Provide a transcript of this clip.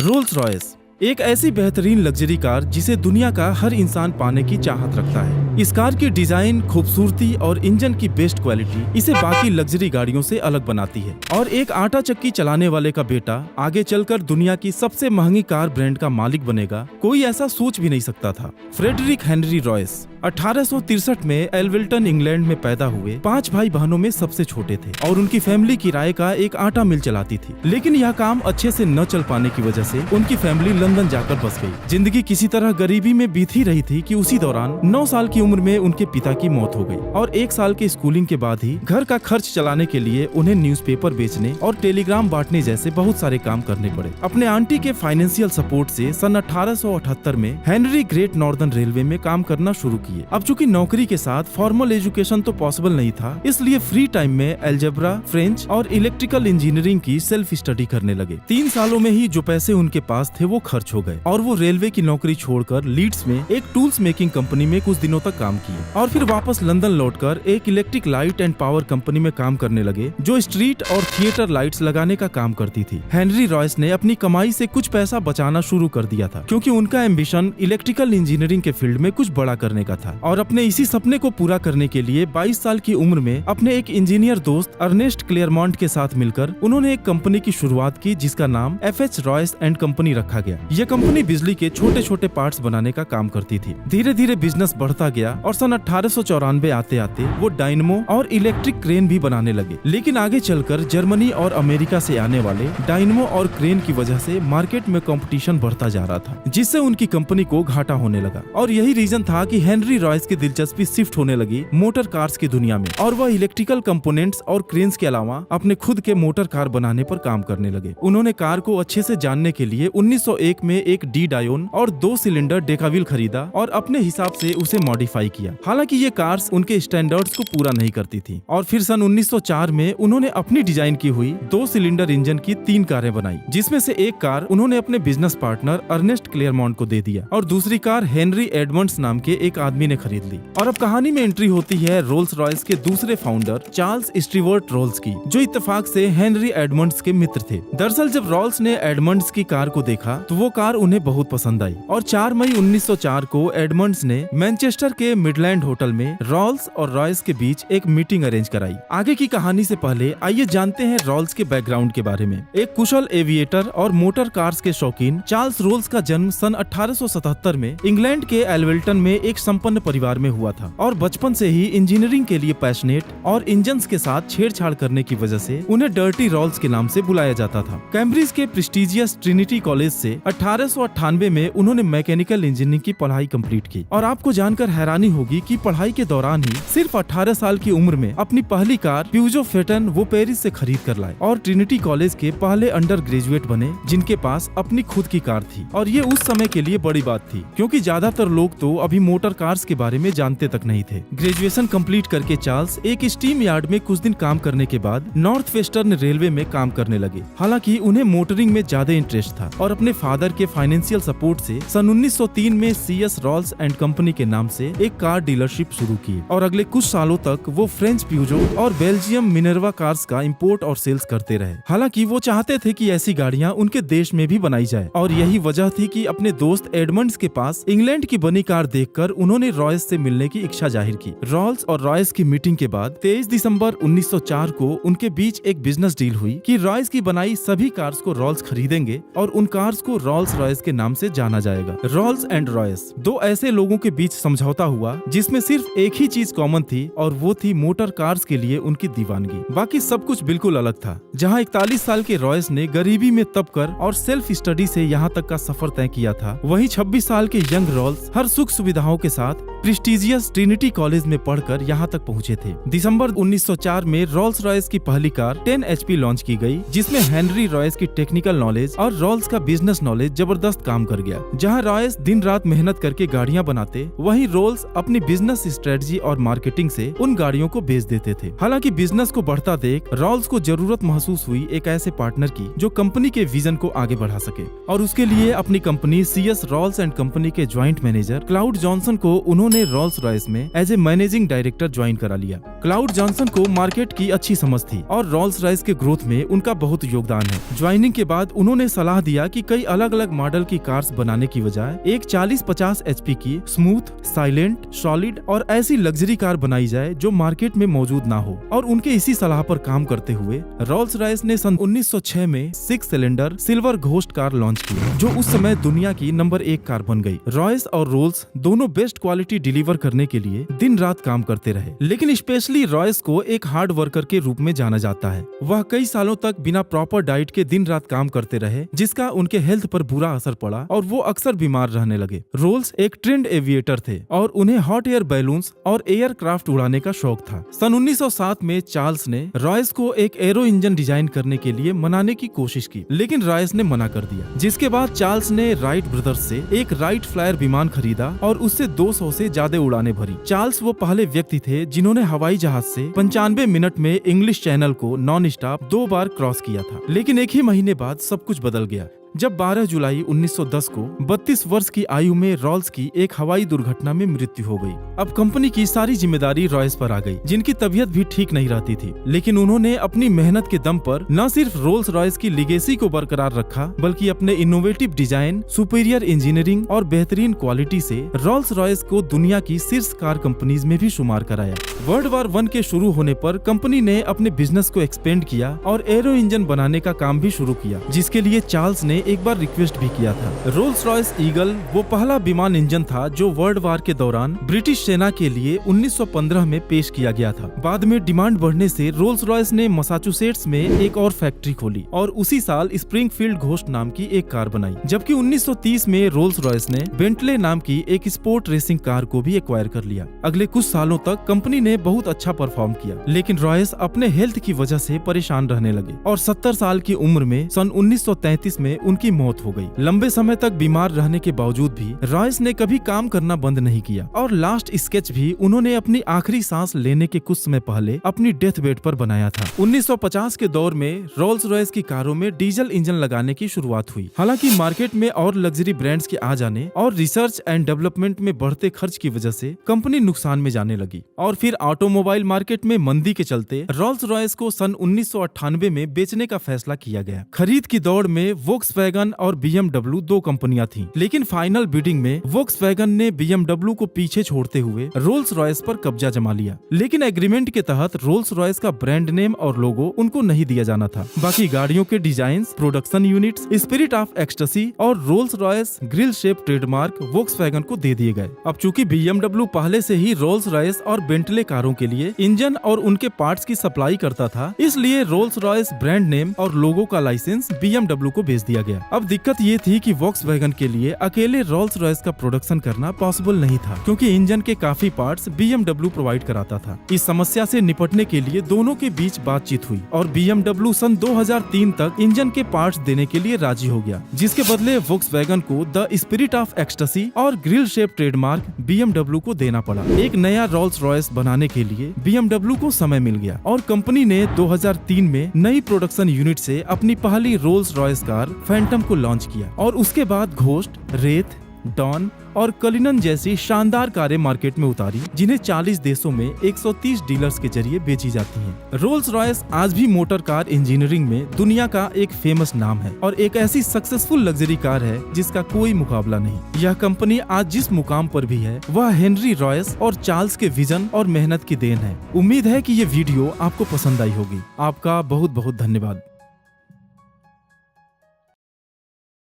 Rolls Royce एक ऐसी बेहतरीन लग्जरी कार जिसे दुनिया का हर इंसान पाने की चाहत रखता है। इस कार की डिजाइन, खूबसूरती और इंजन की बेस्ट क्वालिटी इसे बाकी लग्जरी गाड़ियों से अलग बनाती है। और एक आटा चक्की चलाने वाले का बेटा आगे चलकर दुनिया की सबसे महंगी कार ब्रांड का मालिक बनेगा, कोई ऐसा सोच भी नहीं सकता था। फ्रेडरिक हेनरी रॉयस 1863 में एल्विल्टन, इंग्लैंड में पैदा हुए 5 भाई बहनों में सबसे छोटे थे और उनकी फैमिली किराए का एक आटा मिल चलाती थी। लेकिन यह काम अच्छे से न चल पाने की वजह से उनकी फैमिली लंदन जाकर बस गई। जिंदगी किसी तरह गरीबी में बीत ही रही थी कि उसी दौरान 9 साल की उम्र में उनके पिता की मौत हो गई और 1 साल के स्कूलिंग के बाद ही घर का खर्च चलाने के लिए उन्हें न्यूज़पेपर बेचने और टेलीग्राम बांटने जैसे बहुत सारे काम करने पड़े। अपने आंटी के फाइनेंशियल सपोर्ट से सन 1878 में हेनरी ग्रेट नॉर्दर्न रेलवे में काम करना शुरू किया। अब चूंकि नौकरी के साथ फॉर्मल एजुकेशन तो पॉसिबल नहीं था, इसलिए फ्री टाइम में एल्जेब्रा, फ्रेंच और इलेक्ट्रिकल इंजीनियरिंग की सेल्फ स्टडी करने लगे। 3 सालों में ही जो पैसे उनके पास थे वो खर्च हो गए और वो रेलवे की नौकरी छोड़कर लीड्स में एक टूल्स मेकिंग कंपनी में कुछ दिनों तक काम किए और फिर वापस लंदन लौटकर एक electric light and power company में काम करने लगे, जो स्ट्रीट और थिएटर लाइट्स लगाने का काम करती थी। हेनरी रॉयस ने अपनी कमाई से कुछ पैसा बचाना शुरू कर दिया था, क्योंकि उनका एम्बिशन इलेक्ट्रिकल इंजीनियरिंग के फील्ड में कुछ बड़ा करने का था। और अपने इसी सपने को पूरा करने के लिए 22 साल की उम्र में अपने एक इंजीनियर दोस्त अर्नेस्ट क्लेयरमॉन्ट के साथ मिलकर उन्होंने एक कंपनी की शुरुआत की, जिसका नाम FH रॉयस एंड कंपनी रखा गया। यह कंपनी बिजली के छोटे छोटे पार्ट्स बनाने का काम करती थी। धीरे धीरे बिजनेस बढ़ता गया और सन 1894 आते आते वो डायनमो और इलेक्ट्रिक क्रेन भी बनाने लगे। लेकिन आगे चलकर जर्मनी और अमेरिका से आने वाले डायनमो और क्रेन की वजह से मार्केट में कंपटीशन बढ़ता जा रहा था, जिससे उनकी कंपनी को घाटा होने लगा। और यही रीजन था कि हेनरी रॉयस की दिलचस्पी शिफ्ट होने लगी मोटर कार्स की दुनिया में और वह इलेक्ट्रिकल कंपोनेंट्स और क्रेन्स के अलावा अपने खुद के मोटर कार बनाने पर काम करने लगे। उन्होंने कार को अच्छे से जानने के लिए 1901 में एक डी डायोन और 2 सिलेंडर डेकाविल खरीदा और अपने हिसाब से उसे मॉडिफाई किया। हालांकि ये कार्स उनके स्टैंडर्ड्स को पूरा नहीं करती थी और फिर सन 1904 में उन्होंने अपनी डिजाइन की हुई 2 सिलेंडर इंजन की 3 कारें बनाई, जिसमें से एक कार उन्होंने अपने बिजनेस पार्टनर अर्नेस्ट क्लेयरमॉन्ट को दे दिया और दूसरी कार हेनरी एडमंड्स नाम के एक आदमी ने खरीद ली। और अब कहानी में एंट्री होती है रोल्स रॉयस के दूसरे फाउंडर चार्ल्स स्टीवर्ट रोल्स की, जो इत्तेफाक से हेनरी एडमंड्स के मित्र थे। दरअसल जब रोल्स ने एडमंड्स की कार को देखा तो वो कार उन्हें बहुत पसंद आई और 4 मई 1904 को एडमंड्स ने मैनचेस्टर के मिडलैंड होटल में रोल्स और रॉयस के बीच एक मीटिंग अरेंज कराई। आगे की कहानी से पहले आइए जानते हैं रोल्स के बैकग्राउंड के बारे में। एक कुशल एविएटर और मोटर कार्स के शौकीन चार्ल्स रोल्स का जन्म सन 1877 में इंग्लैंड के एल्विल्टन में एक संपन्न परिवार में हुआ था और बचपन से ही इंजीनियरिंग के लिए पैशनेट और इंजन्स के साथ छेड़छाड़ करने की वजह से उन्हें डर्टी रोल्स के नाम से बुलाया जाता था। कैम्ब्रिज के प्रेस्टिजियस ट्रिनिटी कॉलेज से 1898 में उन्होंने मैकेनिकल इंजीनियरिंग की पढ़ाई कंप्लीट की और आपको जानकर हैरानी होगी कि पढ़ाई के दौरान ही सिर्फ 18 साल की उम्र में अपनी पहली कार प्यूजो फेटन वो पेरिस से खरीद कर लाए और ट्रिनिटी कॉलेज के पहले अंडर ग्रेजुएट बने जिनके पास अपनी खुद की कार थी। और ये उस समय के लिए बड़ी बात थी, क्योंकि ज्यादातर लोग तो अभी मोटर कार्स के बारे में जानते तक नहीं थे। ग्रेजुएशन कंप्लीट करके चार्ल्स एक स्टीम यार्ड में कुछ दिन काम करने के बाद नॉर्थ वेस्टर्न रेलवे में काम करने लगे। हालांकि उन्हें मोटरिंग में ज्यादा इंटरेस्ट था और अपने फादर के फाइनेंशियल सपोर्ट से सन 1903 में CS रॉल्स एंड कंपनी के नाम से एक कार डीलरशिप शुरू की और अगले कुछ सालों तक वो फ्रेंच प्यूजो और बेल्जियम मिनर्वा कार्स का इंपोर्ट और सेल्स करते रहे। हालांकि वो चाहते थे कि ऐसी गाड़ियां उनके देश में भी बनाई जाए और यही वजह थी कि अपने दोस्त एडमंड्स के पास इंग्लैंड की बनी कार देखकर उन्होंने रॉयस से मिलने की इच्छा जाहिर की। रॉल्स और रॉयस की मीटिंग के बाद 23 दिसंबर 1904 को उनके बीच एक बिजनेस डील हुई कि रॉयस की बनाई सभी कार्स को रॉल्स खरीदेंगे और उन कार्स को रॉल्स रॉयस के नाम से जाना जाएगा। रॉल्स एंड रॉयस 2 ऐसे लोगों के बीच समझौता हुआ जिसमें सिर्फ एक ही चीज कॉमन थी और वो थी मोटर कार्स के लिए उनकी दीवानगी। बाकी सब कुछ बिल्कुल अलग था। जहां 41 साल के रॉयस ने गरीबी में तपकर और सेल्फ स्टडी से यहाँ तक का सफर तय किया था, वहीं 26 साल के यंग रॉल्स हर सुख सुविधाओं के साथ प्रेस्टिजियस ट्रिनिटी कॉलेज में पढ़कर यहाँ तक पहुँचे थे। दिसंबर 1904 में रोल्स रॉयस की पहली कार 10 HP लॉन्च की गई, जिसमें हेनरी रॉयस की टेक्निकल नॉलेज और रॉल्स का बिजनेस नॉलेज जबरदस्त काम कर गया। जहाँ रॉयस दिन रात मेहनत करके गाड़ियाँ बनाते, वहीं रोल्स रोल्स अपनी बिजनेस स्ट्रेटजी और मार्केटिंग से उन गाड़ियों को बेच देते थे। हालांकि बिजनेस को बढ़ता देख रोल्स को जरूरत महसूस हुई एक ऐसे पार्टनर की जो कंपनी के विजन को आगे बढ़ा सके, और उसके लिए अपनी company CS Rolls and company के ज्वाइंट मैनेजर क्लाउड जॉनसन को उन्होंने रोल्स रॉयस में as a managing director join करा लिया। क्लाउड जॉनसन को मार्केट की अच्छी समझ थी और रोल्स रॉयस के ग्रोथ में उनका बहुत योगदान है। ज्वाइनिंग के बाद उन्होंने सलाह दिया कि कई अलग अलग मॉडल की कार्स बनाने की बजाय एक 40-50 HP की स्मूथ, साइलेंट, सॉलिड और ऐसी लग्जरी कार बनाई जाए जो मार्केट में मौजूद ना हो। और उनके इसी सलाह पर काम करते हुए रोल्स रॉयस ने सन 1906 में 6 cylinder silver ghost car launch की, जो उस समय दुनिया की नंबर 1 कार बन गई। रॉयस और रोल्स दोनों बेस्ट क्वालिटी डिलीवर करने के लिए दिन रात काम करते रहे, लेकिन स्पेशली रॉयस को एक हार्ड वर्कर के रूप में जाना जाता है। वह कई सालों तक बिना प्रॉपर डाइट के दिन रात काम करते रहे, जिसका उनके हेल्थ पर बुरा असर पड़ा और वो अक्सर बीमार रहने लगे। रोल्स एक ट्रेंड एविएटर थे और उन्हें हॉट एयर बैलून्स और एयरक्राफ्ट उड़ाने का शौक था। सन 1907 में चार्ल्स ने रॉयस को एक एरो इंजन डिजाइन करने के लिए मनाने की कोशिश की, लेकिन रॉयस ने मना कर दिया। जिसके बाद चार्ल्स ने राइट ब्रदर्स से एक राइट फ्लायर विमान खरीदा और उससे 200 से ज्यादा उड़ानें भरी। चार्ल्स वो पहले व्यक्ति थे जिन्होंने हवाई जहाज से 95 मिनट में इंग्लिश चैनल को नॉन स्टॉप 2 बार क्रॉस किया था। लेकिन एक ही महीने बाद सब कुछ बदल गया जब 12 जुलाई 1910 को 32 वर्ष की आयु में रोल्स की एक हवाई दुर्घटना में मृत्यु हो गई। अब कंपनी की सारी जिम्मेदारी रॉयस पर आ गई, जिनकी तबीयत भी ठीक नहीं रहती थी। लेकिन उन्होंने अपनी मेहनत के दम पर न सिर्फ रोल्स रॉयस की लीगेसी को बरकरार रखा, बल्कि अपने इनोवेटिव डिजाइन, सुपीरियर इंजीनियरिंग और बेहतरीन क्वालिटी से रोल्स रॉयस को दुनिया की शीर्ष कार कंपनीज में भी शुमार कराया। वर्ल्ड वॉर 1 के शुरू होने पर कंपनी ने अपने बिजनेस को एक्सपेंड किया और एरो इंजन बनाने का काम भी शुरू किया, जिसके लिए चार्ल्स ने एक बार रिक्वेस्ट भी किया था। रोल्स रॉयस ईगल वो पहला विमान इंजन था जो वर्ल्ड वार के दौरान ब्रिटिश सेना के लिए 1915 में पेश किया गया था। बाद में डिमांड बढ़ने से रोल्स रॉयस ने मैसाचुसेट्स में एक और फैक्ट्री खोली और उसी साल स्प्रिंगफील्ड घोस्ट नाम की एक कार बनाई। जबकि 1930 में रोल्स रॉयस ने बेंटले नाम की एक स्पोर्ट रेसिंग कार को भी एक्वायर कर लिया। अगले कुछ सालों तक कंपनी ने बहुत अच्छा परफॉर्म किया, लेकिन रॉयस अपने हेल्थ की वजह से परेशान रहने लगे और 70 साल की उम्र में सन 1933 में उनकी मौत हो गई। लंबे समय तक बीमार रहने के बावजूद भी रॉयस ने कभी काम करना बंद नहीं किया और लास्ट स्केच भी उन्होंने अपनी आखिरी सांस लेने के कुछ समय पहले अपनी डेथ बेड पर बनाया था। 1950 के दौर में रोल्स रॉयस की कारों में डीजल इंजन लगाने की शुरुआत हुई। हालांकि मार्केट में और लग्जरी ब्रांड्स के आ जाने और रिसर्च एंड डेवलपमेंट में बढ़ते खर्च की वजह से कंपनी नुकसान में जाने लगी और फिर ऑटोमोबाइल मार्केट में मंदी के चलते रोल्स रॉयस को सन 1998 में बेचने का फैसला किया गया। खरीद की दौड़ में वोक्सवैगन और BMW 2 कंपनियां थीं, लेकिन फाइनल बिडिंग में वोक्सवैगन ने BMW को पीछे छोड़ते हुए रोल्स रॉयस पर कब्जा जमा लिया। लेकिन एग्रीमेंट के तहत रोल्स रॉयस का ब्रांड नेम और लोगो उनको नहीं दिया जाना था। बाकी गाड़ियों के design, production units, spirit of ecstasy और Rolls Royce grille shape trademark Volkswagen को दे दिए गए। अब चूंकि BMW पहले से ही रोल्स रॉयस और बेंटले कारों के लिए इंजन और उनके पार्ट्स की सप्लाई करता था, इसलिए रोल्स रॉयस ब्रांड नेम और लोगो का लाइसेंस BMW को भेज दिया गया। अब दिक्कत ये थी कि वोक्सवैगन के लिए अकेले रोल्स रॉयस का प्रोडक्शन करना पॉसिबल नहीं था, क्योंकि इंजन के काफी पार्ट्स BMW प्रोवाइड कराता था। इस समस्या से निपटने के लिए दोनों के बीच बातचीत हुई और BMW सन 2003 तक इंजन के पार्ट्स देने के लिए राजी हो गया, जिसके बदले वोक्सवैगन को द स्पिरिट ऑफ एक्सटेसी और ग्रिल शेप ट्रेडमार्क BMW को देना पड़ा। एक नया रोल्स रॉयस बनाने के लिए BMW को समय मिल गया और कंपनी ने 2003 में नई प्रोडक्शन यूनिट से अपनी पहली रोल्स रॉयस कार फैंटम को लॉन्च किया और उसके बाद घोस्ट, रेत, डॉन और कलिनन जैसी शानदार कारें मार्केट में उतारी, जिन्हें 40 देशों में 130 डीलर्स के जरिए बेची जाती हैं। रोल्स रॉयस आज भी मोटर कार इंजीनियरिंग में दुनिया का एक फेमस नाम है और एक ऐसी सक्सेसफुल लग्जरी कार है जिसका कोई मुकाबला नहीं। यह कंपनी आज जिस मुकाम पर भी है वह हेनरी रॉयस और चार्ल्स के विजन और मेहनत की देन है। उम्मीद है कि ये वीडियो आपको पसंद आई होगी। आपका बहुत बहुत धन्यवाद।